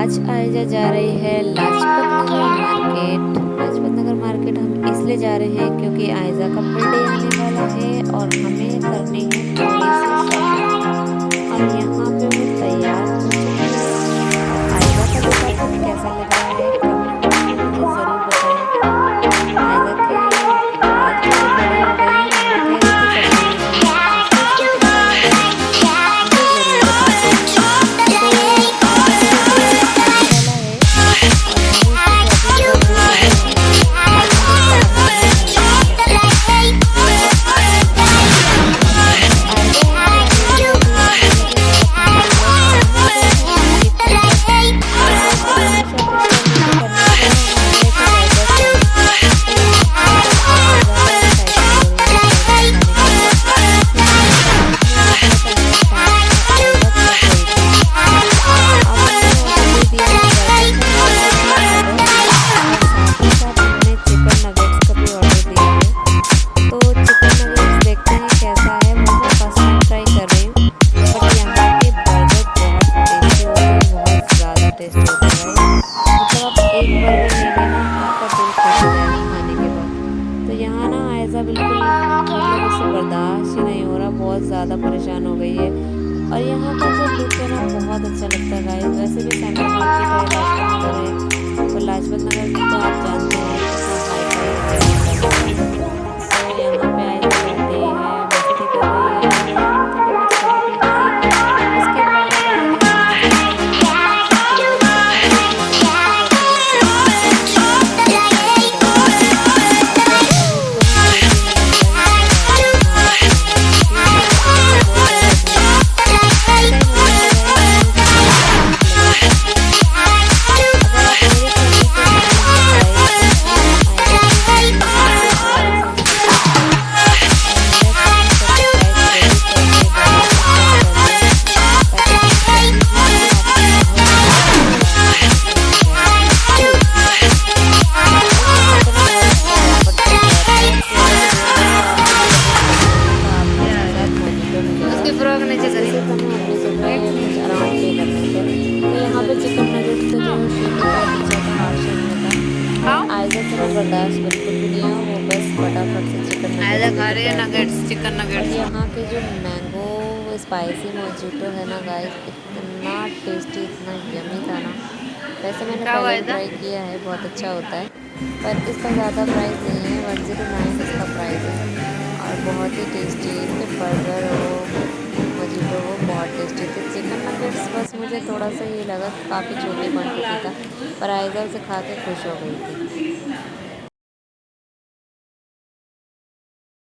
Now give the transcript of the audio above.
आज आयजा जा रही है लाजपत नगर मार्केट। लाजपत नगर मार्केट हम इसलिए जा रहे हैं क्योंकि आयजा का बर्थडे आने वाला है और हमें करनी है थोड़ी सी शॉपिंग। और यहाँ पे वो तैयार हो चुकी है। आयजा का लुक आपको कैसा लग रहा है कमेंट बॉक्स में मुझे ज़रूर बताएं। आयजा के बाल थोड़े बड़े हो गए हैं, मम्मी कह रही थी कटवाने के लिए। आपको इसका कैसा लग रहा है मुझे ज़रूर बताना। तो आयजा का बर्थडे आने वाला है और हमें इसकी शॉपिंग करने जा रहे हैं। तो मुझे सामान लेना है आयजा के लिए। आयजा यहाँ पे आने के बाद मुझे लगे बहुत थक गई है, कहाँ पे है चिकन नगेट्स। तो वैसे तो हमें शॉपिंग करने तो करनी है, पर हम आ गए थे बर्गर खाने। तो यहाँ पे बहुत ज़्यादा एक्साइटेड हो रही हूँ बर्गर खाने के लिए, क्योंकि इसमें बहुत अच्छा था और बहुत थक गई थी। अब हमने ऑर्डर दे दिया है बर्गर का, नॉर्मल वाला ऑर्डर, और साथ ही साथ हमने चिकन नगेट्स का भी ऑर्डर दिया है। तो चिकन नगेट्स देखते हैं कैसा है, वो मैं फर्स्ट टाइम ट्राई कर रही हूँ। बट यहाँ के बर्गर बहुत टेस्टी होते हैं, बहुत ज़्यादा टेस्टी होते हैं गाइस। मतलब आप एक बर्गर ले लेना, आपका दिल खुश हो जाएगा खाने के बाद। तो यहाँ ना आयजा बिल्कुल मतलब उसे बर्दाश्त ही नहीं हो रहा, बहुत ज़्यादा परेशान हो गई है। और यहाँ का जो लुक है ना बहुत अच्छा लगता है गाइस। वैसे भी सेंट्रल मार्केट है, लाजपत नगर है, तो लाजपत नगर की तो आप जानते हैं कितना हाई फाई वगैरह होता है। तो यहाँ पे आयजा बैठी है, मस्ती कर रही है, और यहाँ मैं थोड़ी बहुत खरीद रही थी। उसके बाद आयजा ने मुझे कहा कि आपसे पेमेंट करना है, तो ठीक है आपको करते करते चिकन नगेट्स खाते रहो। और बस अब उसको मैं देखने लगी गाइस, अब आयजा कमाल की होने लगी क्योंकि वैसे तो मैं बहुत ज़्यादा दूर हूँ। काफ़ी टाइम हो गया था गाइस मुझे चिकन नगेट्स खाते लगे थे। अगर आप मेरे चैनल पे नए हैं गाइस तो प्लीज़ आयजा की वीडियोस को थोड़ा सा वॉच कीजिए और मेरा चैनल सब्सक्राइब ज़रूर कर दें, बेल आइकन प्रेस कर दें, ताकि मेरी जब भी वीडियो आपको बहुत जल्दी नोटिफिकेशन पहुंच जाए। गाइस यहाँ तो ना बहुत फटाफट चल रहा था कि अगर 1 मिनट आपको भी लगे खरीदने में तो आपको उसके साथ मोजीटो मिलेगा। जैसे सिर्फ हमें 19 रुपये कुछ अराउंड पे करने थे। तो यहाँ पे चिकन नगेट्स का जो शेप होता है पिज़्ज़ा का हार्ट शेप में था, पर आयजा से ना बर्दाश्त बिल्कुल भी नहीं हुआ, वो बस फटाफट से चिकन नगेट्स लेके बैठ गई। चिकन और नगेट्स। यहाँ के जो मैंगो स्पाइसी मोजिटो है ना गाइस, इतना टेस्टी, इतना यमी था ना। वैसे मैंने क्या हुआ पहले भी इधर? ट्राई किया है, बहुत अच्छा होता है, पर इसका ज़्यादा प्राइस नहीं है, 109 इसका प्राइस है। और बहुत ही टेस्टी, इसके बर्गर हो मोजिटो वो बहुत टेस्टी थे। चिकन नगेट्स बस मुझे थोड़ा सा ये लगा कि काफ़ी छोटी क्वांटिटी था, पर आयजा उसे खा के खुश हो गई थी।